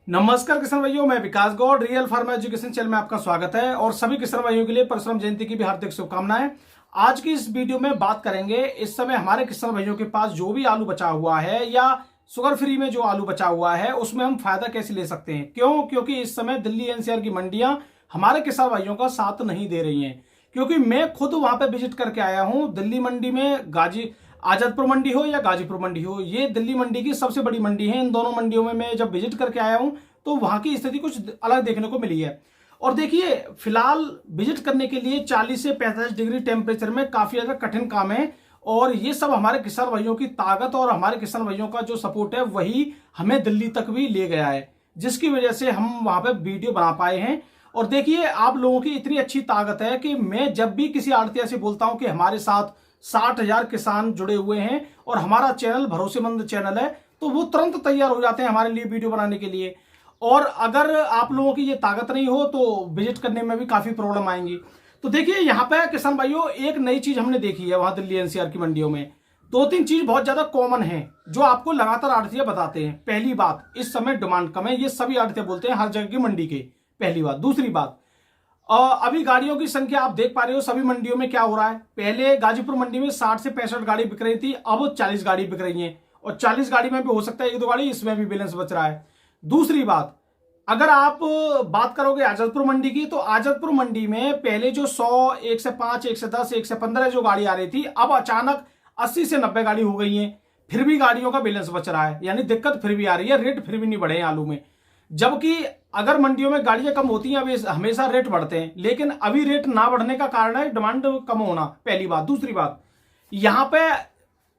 नमस्कार किसान भाइयों, मैं Vikas Gaur real farmer education channel में आपका स्वागत है और सभी किसान भाइयों के लिए परशुराम जयंती की भी हार्दिक शुभकामनाएं। आज की इस वीडियो में बात करेंगे, इस समय हमारे किसान भाइयों के पास जो भी आलू बचा हुआ है या शुगर फ्री में जो आलू बचा हुआ है उसमें हम फायदा कैसे ले सकते हैं। क्योंकि इस समय दिल्ली एनसीआर की मंडियां हमारे किसान भाइयों का साथ नहीं दे रही हैं। क्योंकि मैं खुद वहां पे विजिट करके आया हूं। दिल्ली मंडी में आजादपुर मंडी हो या गाजीपुर मंडी हो, ये दिल्ली मंडी की सबसे बड़ी मंडी है। इन दोनों मंडियों में मैं जब विजिट करके आया हूं तो वहां की स्थिति कुछ अलग देखने को मिली है। और देखिए, फिलहाल विजिट करने के लिए 40 से 45 डिग्री टेम्परेचर में काफी ज्यादा कठिन काम है। और ये सब हमारे किसान भाइयों की ताकत और हमारे किसान भाइयों का जो सपोर्ट है वही हमें दिल्ली तक भी ले गया है, जिसकी वजह से हम वहां पे वीडियो बना पाए हैं। और देखिए, आप लोगों की इतनी अच्छी ताकत है कि मैं जब भी किसी आड़तिया से बोलता हूं कि हमारे साथ 60,000 किसान जुड़े हुए हैं और हमारा चैनल भरोसेमंद चैनल है, तो वो तुरंत तैयार हो जाते हैं हमारे लिए वीडियो बनाने के लिए। और अगर आप लोगों की ये ताकत नहीं हो तो विजिट करने में भी काफी प्रॉब्लम आएंगी। तो देखिए, यहाँ पे किसान भाइयों एक नई चीज हमने देखी है वहां दिल्ली एनसीआर की मंडियों में। दो तीन चीज बहुत ज्यादा कॉमन है जो आपको लगातार आड़तिया बताते हैं। पहली बात, इस समय डिमांड कम है, ये सभी आड़तिया बोलते हैं हर जगह की मंडी के। पहली बात। दूसरी बात, अभी गाड़ियों की संख्या आप देख पा रहे हो सभी मंडियों में क्या हो रहा है। पहले गाजीपुर मंडी में 60 से 65 गाड़ी बिक रही थी, अब 40 गाड़ी बिक रही है। और 40 गाड़ी में भी हो सकता है एक दो गाड़ी इसमें भी बैलेंस बच रहा है। दूसरी बात, अगर आप बात करोगे आजादपुर मंडी की, तो आजादपुर मंडी में पहले जो 100, 105, 110, 115 जो गाड़ी आ रही थी, अब अचानक 80 से 90 गाड़ी हो गई हैं। फिर भी गाड़ियों का बैलेंस बच रहा है, यानी दिक्कत फिर भी आ रही है, रेट फिर भी नहीं बढ़े हैं आलू में। जबकि अगर मंडियों में गाड़ियां कम होती हैं, अभी हमेशा रेट बढ़ते हैं, लेकिन अभी रेट ना बढ़ने का कारण है डिमांड कम होना, पहली बात। दूसरी बात, यहां पे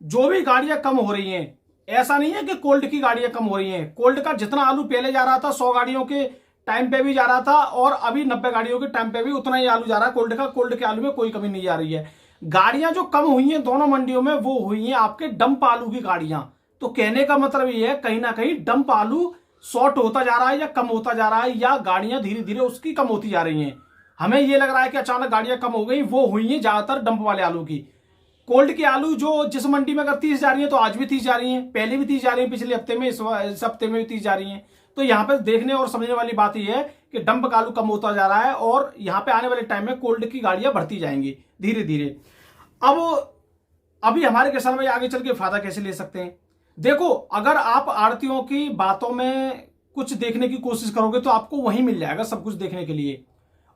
जो भी गाड़ियां कम हो रही हैं, ऐसा नहीं है कि कोल्ड की गाड़ियां कम हो रही हैं। कोल्ड का जितना आलू पहले जा रहा था 100 गाड़ियों के टाइम पे भी जा रहा था, और अभी 90 गाड़ियों के टाइम पे भी उतना ही आलू जा रहा है कोल्ड का। कोल्ड के आलू में कोई कमी नहीं जा रही है। गाड़ियां जो कम हुई हैं दोनों मंडियों में, वो हुई हैं आपके डंप आलू की गाड़ियां। तो कहने का मतलब ये है, कहीं ना कहीं डंप आलू शॉर्ट होता जा रहा है या कम होता जा रहा है, या गाड़ियां धीरे धीरे उसकी कम होती जा रही हैं। हमें ये लग रहा है कि अचानक गाड़ियां कम हो गई, वो हुई हैं ज्यादातर डंप वाले आलू की। कोल्ड के आलू जो जिस मंडी में अगर 30 जा रही है तो आज भी 30 जा रही है, पहले भी 30 जा रही है, पिछले हफ्ते में, इस हफ्ते में भी 30 जा रही है। तो यहाँ पे देखने और समझने वाली बात यह है कि डंप का आलू कम होता जा रहा है और यहाँ पे आने वाले टाइम में कोल्ड की गाड़ियां बढ़ती जाएंगी धीरे धीरे। अब अभी हमारे किसान भाई आगे चल के फायदा कैसे ले सकते हैं। देखो, अगर आप आड़तियों की बातों में कुछ देखने की कोशिश करोगे तो आपको वहीं मिल जाएगा सब कुछ देखने के लिए।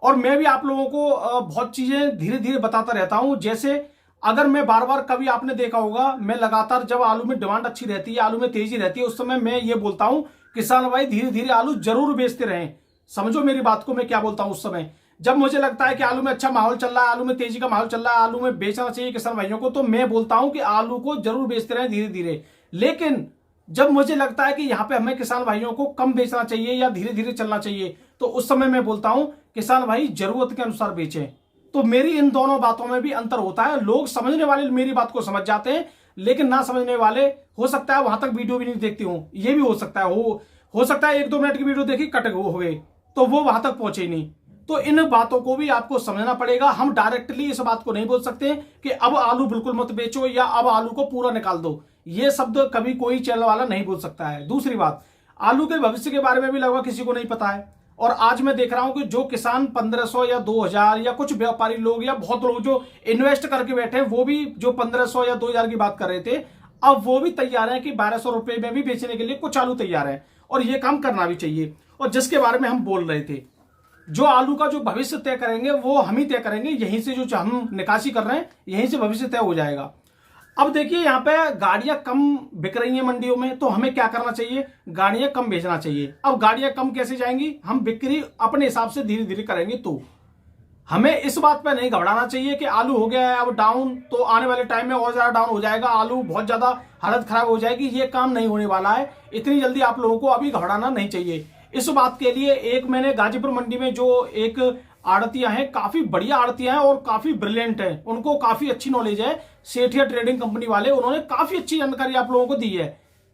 और मैं भी आप लोगों को बहुत चीजें धीरे धीरे बताता रहता हूं। जैसे अगर मैं बार बार, कभी आपने देखा होगा, मैं लगातार जब आलू में डिमांड अच्छी रहती है, आलू में तेजी रहती है, उस समय मैं ये बोलता हूं किसान भाई धीरे धीरे आलू जरूर बेचते रहें। समझो मेरी बात को, मैं क्या बोलता हूं। उस समय जब मुझे लगता है कि आलू में अच्छा माहौल चल रहा है, आलू में तेजी का माहौल चल रहा है, आलू में बेचना चाहिए किसान भाइयों को, तो मैं बोलता हूं कि आलू को जरूर बेचते रहें धीरे धीरे। लेकिन जब मुझे लगता है कि यहाँ पे हमें किसान भाइयों को कम बेचना चाहिए या धीरे धीरे चलना चाहिए, तो उस समय मैं बोलता हूं किसान भाई जरूरत के अनुसार बेचें। तो मेरी इन दोनों बातों में भी अंतर होता है। लोग समझने वाले मेरी बात को समझ जाते हैं, लेकिन ना समझने वाले हो सकता है वहां तक वीडियो भी नहीं देखती हूं। ये भी हो सकता है, हो सकता है 1-2 मिनट की वीडियो देखी, कट हो गए, तो वो वहां तक पहुंचे ही नहीं। तो इन बातों को भी आपको समझना पड़ेगा। हम डायरेक्टली इस बात को नहीं बोल सकते कि अब आलू बिल्कुल मत बेचो या अब आलू को पूरा निकाल दो। ये शब्द कभी कोई चैनल वाला नहीं बोल सकता है। दूसरी बात, आलू के भविष्य के बारे में भी लगभग किसी को नहीं पता है। और आज मैं देख रहा हूं कि जो किसान 1500 या 2000 या कुछ व्यापारी लोग या बहुत लोग जो इन्वेस्ट करके बैठे हैं, वो भी जो 1500 या 2000 की बात कर रहे थे, अब वो भी तैयार है कि 1200 रुपए में भी बेचने के लिए कुछ आलू तैयार है। और ये काम करना भी चाहिए। और जिसके बारे में हम बोल रहे थे, जो आलू का जो भविष्य तय करेंगे वो हम ही तय करेंगे। यहीं से जो हम निकासी कर रहे हैं, यहीं से भविष्य तय हो जाएगा। अब देखिए, यहाँ पे गाड़ियां कम बिक रही हैं मंडियों में, तो हमें क्या करना चाहिए, गाड़ियां कम बेचना चाहिए। अब गाड़ियां कम कैसे जाएंगी, हम बिक्री अपने हिसाब से धीरे धीरे करेंगे। तो हमें इस बात पे नहीं घबराना चाहिए कि आलू हो गया है अब डाउन, तो आने वाले टाइम में और ज्यादा डाउन हो जाएगा, आलू बहुत ज्यादा हालत खराब हो जाएगी। ये काम नहीं होने वाला है। इतनी जल्दी आप लोगों को अभी घबराना नहीं चाहिए। इस बात के लिए एक मैंने गाजीपुर मंडी में जो एक आड़तियां हैं, काफी बढ़िया आड़तियां हैं और काफी ब्रिलियंट हैं, उनको काफी अच्छी नॉलेज है, सेठिया ट्रेडिंग कंपनी वाले, उन्होंने काफी अच्छी जानकारी आप लोगों को दी है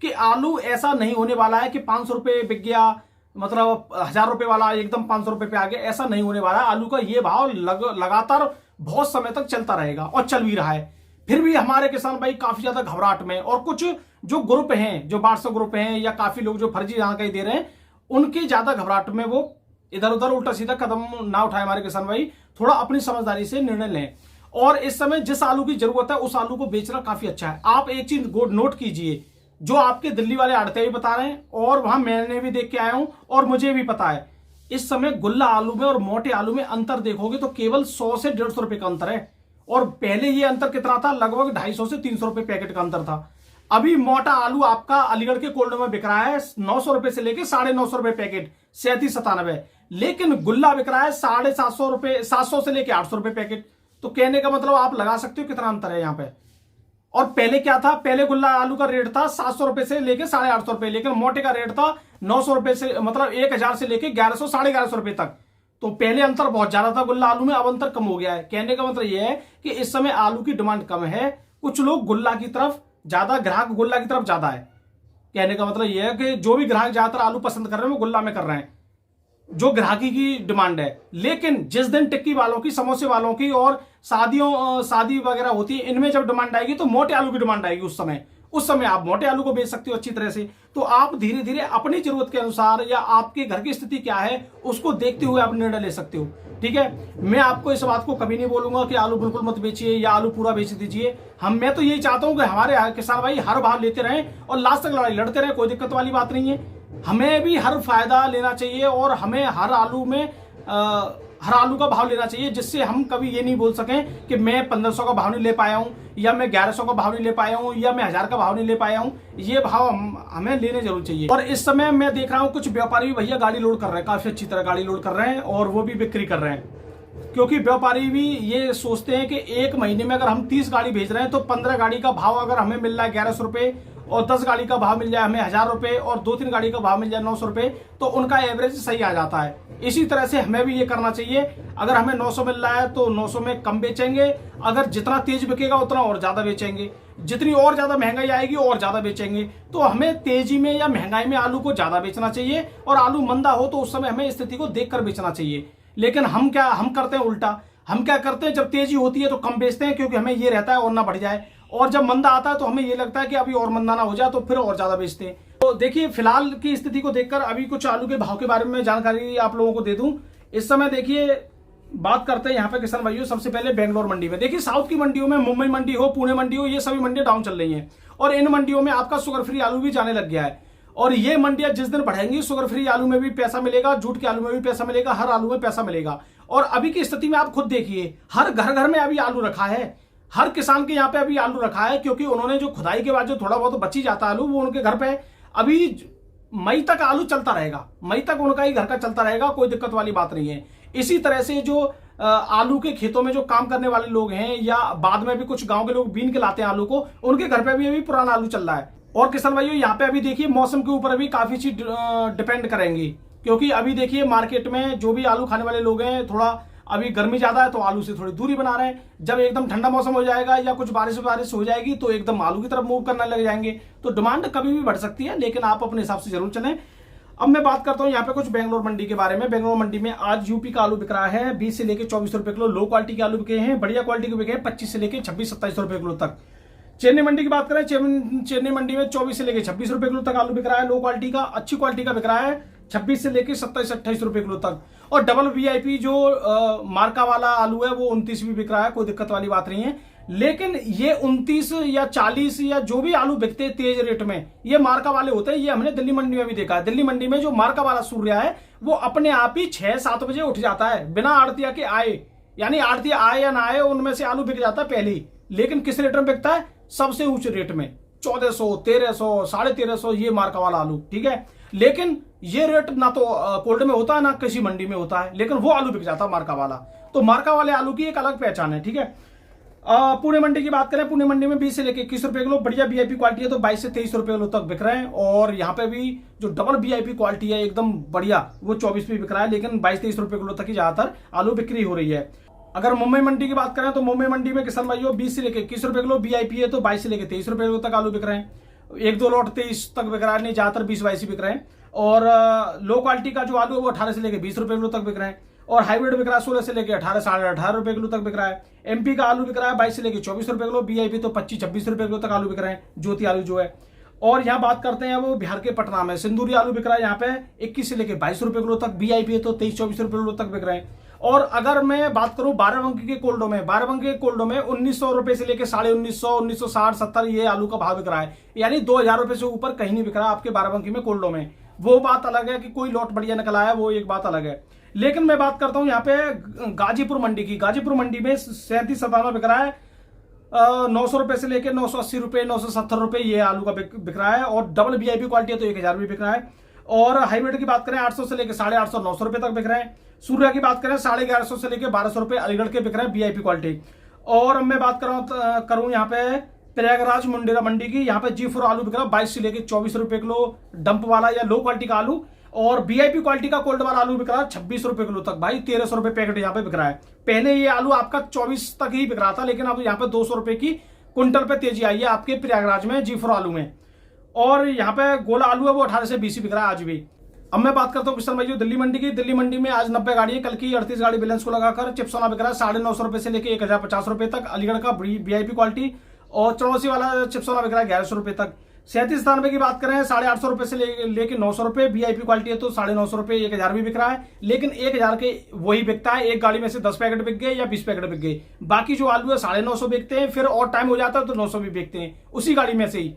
कि आलू ऐसा नहीं होने वाला है कि 500 रुपए बिक गया, मतलब 1000 रुपए वाला एकदम 500 रुपए पे आ गया, ऐसा नहीं होने वाला है। आलू का ये भाव लगातार बहुत समय तक चलता रहेगा और चल भी रहा है। फिर भी हमारे किसान भाई काफी ज्यादा घबराहट में, और कुछ जो ग्रुप हैं, जो 1200 ग्रुप हैं या काफी लोग जो फर्जी जानकारी दे रहे हैं, उनकी ज्यादा घबराहट में वो इधर उधर उल्टा सीधा कदम ना उठाए हमारे किसान भाई, थोड़ा अपनी समझदारी से निर्णय लें। और इस समय जिस आलू की जरूरत है उस आलू को बेचना काफी अच्छा है। आप एक चीज नोट कीजिए, जो आपके दिल्ली वाले आड़ते भी बता रहे हैं और वहां मैंने भी देख के आया हूं और मुझे भी पता है, इस समय गुल्ला आलू में और मोटे आलू में अंतर देखोगे तो केवल 100 से 150 रुपए का अंतर है। और पहले ये अंतर कितना था, लगभग 250 से 300 रुपए पैकेट का अंतर था। अभी मोटा आलू आपका अलीगढ़ के कोल्ड में बिक रहा है 900 रुपए से लेके 950 रुपए पैकेट, 37-97। लेकिन गुल्ला बिक रहा है 750 रुपए, 700 से लेके 800 रुपए पैकेट। तो कहने का मतलब आप लगा सकते हो कितना अंतर है यहाँ पे। और पहले क्या था, पहले गुल्ला आलू का रेट था 700 रुपए से लेके 850 रुपए, लेकिन मोटे का रेट था 900 रुपए से, मतलब 1000 से लेके 1100 1150 रुपए तक। तो पहले अंतर बहुत ज्यादा था गुल्ला आलू में, अब अंतर कम हो गया है। कहने का मतलब यह है कि इस समय आलू की डिमांड कम है, कुछ लोग गुल्ला की तरफ ज्यादा, ग्राहक गुल्ला की तरफ ज्यादा है। कहने का मतलब यह है कि जो भी ग्राहक ज्यादातर आलू पसंद कर रहे हैं वो गुल्ला में कर रहे हैं, जो ग्राहकी की डिमांड है। लेकिन जिस दिन टिक्की वालों की, समोसे वालों की और शादी वगैरह होती है, इनमें जब डिमांड आएगी तो मोटे आलू की डिमांड आएगी। उस समय आप मोटे आलू को बेच सकते हो अच्छी तरह से। तो आप धीरे धीरे अपनी जरूरत के अनुसार या आपके घर की स्थिति क्या है उसको देखते हुए आप निर्णय ले सकते हो। ठीक है, मैं आपको इस बात को कभी नहीं बोलूंगा कि आलू बिल्कुल मत बेचिए या आलू पूरा बेच दीजिए। मैं तो यही चाहता हूं कि हमारे किसान भाई हर भाव लेते रहें और लास्ट तक लड़ाई लड़ते रहें, कोई दिक्कत वाली बात नहीं है। हमें भी हर फायदा लेना चाहिए और हमें हर आलू का भाव लेना चाहिए, जिससे हम कभी ये नहीं बोल सकें कि मैं 1500 का भाव नहीं ले पाया हूं, या मैं 1100 का भाव नहीं ले पाया हूं, या मैं 1000 का भाव नहीं ले पाया हूं। ये भाव हमें लेने जरूर चाहिए। और इस समय मैं देख रहा हूं कुछ व्यापारी भैया गाड़ी लोड कर रहे हैं, काफी अच्छी तरह गाड़ी लोड कर रहे हैं और वो भी बिक्री कर रहे हैं। क्योंकि व्यापारी भी ये सोचते हैं कि एक महीने में अगर हम 30 गाड़ी भेज रहे हैं तो 15 गाड़ी का भाव अगर हमें मिल रहा है 1100 रुपए और 10 गाड़ी का भाव मिल जाए हमें 1000 रुपए और 2-3 गाड़ी का भाव मिल जाए 900 रुपए, तो उनका एवरेज सही आ जाता है। इसी तरह से हमें भी ये करना चाहिए। अगर हमें 900 मिल रहा है तो 900 में कम बेचेंगे, अगर जितना तेज बिकेगा उतना और ज्यादा बेचेंगे, जितनी और ज्यादा महंगाई आएगी और ज्यादा बेचेंगे। तो हमें तेजी में या महंगाई में आलू को ज्यादा बेचना चाहिए और आलू मंदा हो तो उस समय हमें स्थिति को देखकर बेचना चाहिए। लेकिन हम करते हैं उल्टा। हम क्या करते हैं, जब तेजी होती है तो कम बेचते हैं क्योंकि हमें ये रहता है और ना बढ़ जाए, और जब मंदा आता है तो हमें ये लगता है कि अभी और मंदा ना हो जाए तो फिर और ज्यादा बेचते हैं। तो देखिए, फिलहाल की स्थिति को देखकर अभी कुछ आलू के भाव के बारे में जानकारी आप लोगों को दे दूं। इस समय देखिए, बात करते हैं यहाँ पे किसान भाइयों। सबसे पहले बेंगलोर मंडी में देखिए, साउथ की मंडियों में, मुंबई मंडी हो, पुणे मंडी हो, ये सभी मंडियां डाउन चल रही हैं और इन मंडियों में आपका शुगर फ्री आलू भी जाने लग गया है। और ये मंडियां जिस दिन बढ़ेंगी, शुगर फ्री आलू में भी पैसा मिलेगा, जूट के आलू में भी पैसा मिलेगा, हर आलू में पैसा मिलेगा। और अभी की स्थिति में आप खुद देखिए, हर घर में अभी आलू रखा है, हर किसान के यहाँ पे अभी आलू रखा है, क्योंकि उन्होंने जो खुदाई के बाद जो थोड़ा बहुत बची जाता आलू, वो उनके घर पे अभी मई तक आलू चलता रहेगा, मई तक उनका ही घर का चलता रहेगा, कोई दिक्कत वाली बात नहीं है। इसी तरह से जो आलू के खेतों में जो काम करने वाले लोग हैं या बाद में भी कुछ गांव के लोग बीन के लाते हैं आलू को, उनके घर पे भी अभी पुराना आलू चल रहा है। और किसान भाइयों, यहाँ पे अभी देखिए मौसम के ऊपर अभी काफी चीज डिपेंड करेंगी, क्योंकि अभी देखिए मार्केट में जो भी आलू खाने वाले लोग हैं, थोड़ा अभी गर्मी ज्यादा है तो आलू से थोड़ी दूरी बना रहे हैं। जब एकदम ठंडा मौसम हो जाएगा या कुछ बारिश हो जाएगी तो एकदम आलू की तरफ मूव करने लग जाएंगे। तो डिमांड कभी भी बढ़ सकती है, लेकिन आप अपने हिसाब से जरूर चलें। अब मैं बात करता हूं यहाँ पे कुछ बेंगलोर मंडी के बारे में। बेंगलोर मंडी में आज यूपी का आलू बिक रहा है 20 से लेकर 24 रुपए किलो। लो क्वालिटी के आलू बिके हैं, बढ़िया क्वालिटी के बिके हैं 25 से लेकर 26-27 रुपए किलो तक। चेन्नई मंडी की बात करें, चेन्नई मंडी में 24 से लेकर 26 रुपए किलो तक आलू बिक रहा है। लो क्वालिटी का, अच्छी क्वालिटी का बिक रहा है 26 से लेकर 27-28 रुपए किलो तक। और डबल वीआईपी जो मार्का वाला आलू है वो 29 भी बिक रहा है, कोई दिक्कत वाली बात नहीं है। लेकिन ये 29 या 40 या जो भी आलू बिकते हैं तेज रेट में, ये मार्का वाले होते हैं। ये हमने दिल्ली मंडी में भी देखा है। दिल्ली मंडी में जो मार्का वाला सूर्या है वो अपने आप ही 6-7 बजे उठ जाता है बिना आड़तिया के आए, यानी आड़तिया आए या ना आए उनमें से आलू बिक जाता है पहले ही। लेकिन किस रेट में बिकता है? सबसे ऊंचे रेट में, 1400, 1300, 1350, ये मार्का वाला आलू। ठीक है, लेकिन ये रेट ना तो कोल्ड में होता है ना किसी मंडी में होता है, लेकिन वो आलू बिक जाता है मार्का वाला। तो मार्का वाले आलू की एक अलग पहचान है। ठीक है, पुणे मंडी की बात करें, पुणे मंडी में 20 से लेकर 21 रुपए किलो बढ़िया वीआईपी क्वालिटी है तो 22 से 23 रुपए किलो तक बिक रहे हैं। और यहाँ पे भी जो डबल वीआईपी क्वालिटी है एकदम बढ़िया, वो 24 पे बिक रहा है, लेकिन 22-23 रुपए किलो तक ही ज्यादातर आलू बिक्री हो रही है। अगर मुंबई मंडी की बात करें तो मुंबई मंडी में किसान भाइयों 20 से लेकर 21 रुपए किलो वीआईपी है तो 22 से लेकर 23 रुपए किलो तक आलू बिक रहे हैं। 1-2 लॉट 23 तक बिक रहा है, नहीं ज्यादातर 20-22 बिक रहे हैं। और लो क्वालिटी का जो आलू है वो 18 से लेकर 20 रुपए किलो तक बिक रहे हैं। और हाइब्रिड बिक रहा है 16 से लेकर 18-18.5 रुपए किलो तक बिक रहा है। एमपी का आलू बिक रहा है 22 से लेकर 24 रुपए किलो, वीआईपी तो 25-26 रुपए किलो तक आलू बिक रहे हैं, ज्योति आलू जो है। और यहाँ बात करते हैं वो बिहार के पटना में सिंदूरी आलू बिक रहा है यहाँ पे 21 से लेके 22 रुपए किलो तक, वीआईपी है तो 23-24 रुपए किलो तक बिक रहे हैं। और अगर मैं बात करूं बाराबंकी के कोल्डो में, बाराबंकी के कोल्डो में 1900 रुपए से लेके 1950, 1960-70 ये आलू का भाव बिक रहा है, यानी 2000 रुपए से ऊपर कहीं नहीं बिक रहा आपके बाराबंकी में कोल्डो में। वो बात अलग है कि कोई लॉट बढ़िया निकला है, वो एक बात अलग है। लेकिन मैं बात करता हूं यहाँ पे गाजीपुर मंडी की, गाजीपुर मंडी में 37-57 बिक रहा है, 900 रुपए से लेके 980 रुपए, 970 रुपए ये आलू का बिक रहा है। और डबल वीआईपी क्वालिटी है तो 1000 भी बिक रहा है। और हाइब्रिड की बात करें 800 से लेके 850, 900 रुपए तक बिक रहे हैं। सूर्या की बात करें 1150 से लेके 1200 रुपए अलीगढ़ के बिक रहे हैं वीआईपी क्वालिटी। और अब मैं बात करूं यहाँ पे प्रयागराज मुंडेरा मंडी की, यहाँ पे G4 आलू बिक रहा है 22 से लेके 24 रुपए किलो, डंप वाला या लो क्वालिटी का आलू। और वीआईपी क्वालिटी का कोल्ड वाला आलू बिक रहा है 26 रुपए किलो तक, भाई 1300 रुपए पैकेट यहाँ पे बिक रहा है। पहले ये आलू आपका 24 तक ही बिक रहा था, लेकिन अब यहाँ पे 200 रुपए की कुंटल पे तेजी आई है आपके प्रयागराज में G4 आलू में। और यहाँ पे गोला आलू है वो 18 से 20 बिक रहा है आज भी। अब मैं बात करता हूँ किसान भाई दिल्ली मंडी की, दिल्ली मंडी में आज 90 गाड़ी है, कल की 38 गाड़ी बैलेंस को लगाकर चिप्सोना बिक रहा है 950 रुपए से लेके 1050 रुपए तक, अलीगढ़ का वीआईपी क्वालिटी। और 84 वाला चिप्सोना बिक रहा है 1100 रुपए तक। 37-97 की बात करें 850 रुपए से लेके 900 रुपए, वीआईपी क्वालिटी है तो 950 रुपए, 1000 भी बिक रहा है। लेकिन 1000 के वही बिकता है, एक गाड़ी में से 10 पैकेट बिक गए या 20 पैकेट बिक गए, बाकी जो आलू है 950 बिकते हैं, फिर और टाइम हो जाता है तो 900 भी बिकते हैं उसी गाड़ी में से ही।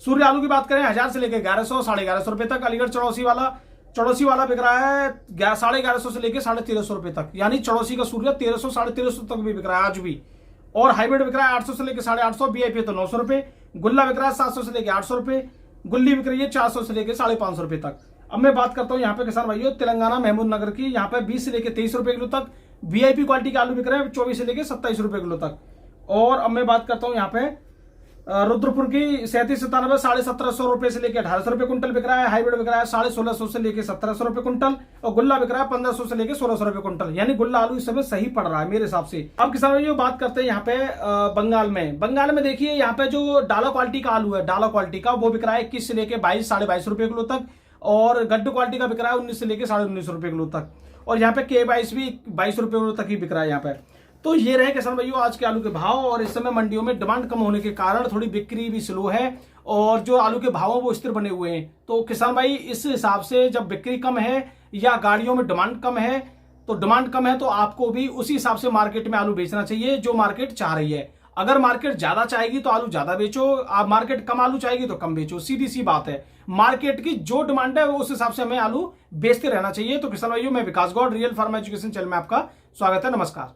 सूर्य आलू की बात करें 1000 से लेकर 1100, 1150 रुपए तक, अलीगढ़ चौड़ौसी वाला बिक रहा है 1150 से लेकर 1350 रुपए तक, यानी चौड़ौसी का सूर्य 1300, 1350 तक भी बिक रहा है आज भी। और हाइब्रिड बिक रहा है 800 से लेकर 850, वीआईपी तो 900 रुपए, गुल्ला बिक रहा है 700 से लेकर 800 रुपए, गुल्ली बिक रही है 400 से लेकर 550 रुपए तक। अब मैं बात करता हूँ यहाँ पे किसान भाइयों तेलंगाना महमूद नगर की, यहाँ पे 20 से लेकर 23 रुपए किलो तक, वीआईपी क्वालिटी के आलू बिक रहे हैं 24 से लेकर 27 रुपए किलो तक। और अब मैं बात करता हूँ यहाँ पे रुद्रपुर की 37-97, 1750 रुपए से लेकर 1800 रुपए कुंटल बिक रहा है, हाइब्रिड बिक रहा है 1650 से लेकर 1700 रुपए कुंटल, और गुल्ला बिक रहा है 1500 से लेकर 1600 रुपए कुंटल, यानी गुल्ला आलू इस समय सही पड़ रहा है मेरे हिसाब से। अब किसान भाइयों बात करते हैं यहाँ पे बंगाल में देखिए यहाँ पे जो डाला क्वालिटी का आलू है, डाला क्वालिटी का वो बिक रहा है 21 से लेकर 22, 22.5 रुपए किलो तक, और गड्ढू क्वालिटी का बिक रहा है 19 से लेकर 19.5 रुपए किलो तक, और यहाँ पे K22 भी 22 रुपए किलो तक ही बिक रहा है यहाँ पे। तो ये रहे किसान भाइयों आज के आलू के भाव। और इस समय मंडियों में डिमांड कम होने के कारण थोड़ी बिक्री भी स्लो है, और जो आलू के भाव वो स्थिर बने हुए हैं। तो किसान भाई इस हिसाब से जब बिक्री कम है या गाड़ियों में डिमांड कम है, तो डिमांड कम है तो आपको भी उसी हिसाब से मार्केट में आलू बेचना चाहिए जो मार्केट चाह रही है। अगर मार्केट ज्यादा चाहेगी तो आलू ज्यादा बेचो, आप मार्केट कम आलू चाहेगी तो कम बेचो, सीधी सी बात है। मार्केट की जो डिमांड है उस हिसाब से हमें आलू बेचते रहना चाहिए। तो किसान भाइयों मैं Vikas Gaur, real farm education channel में आपका स्वागत है, नमस्कार।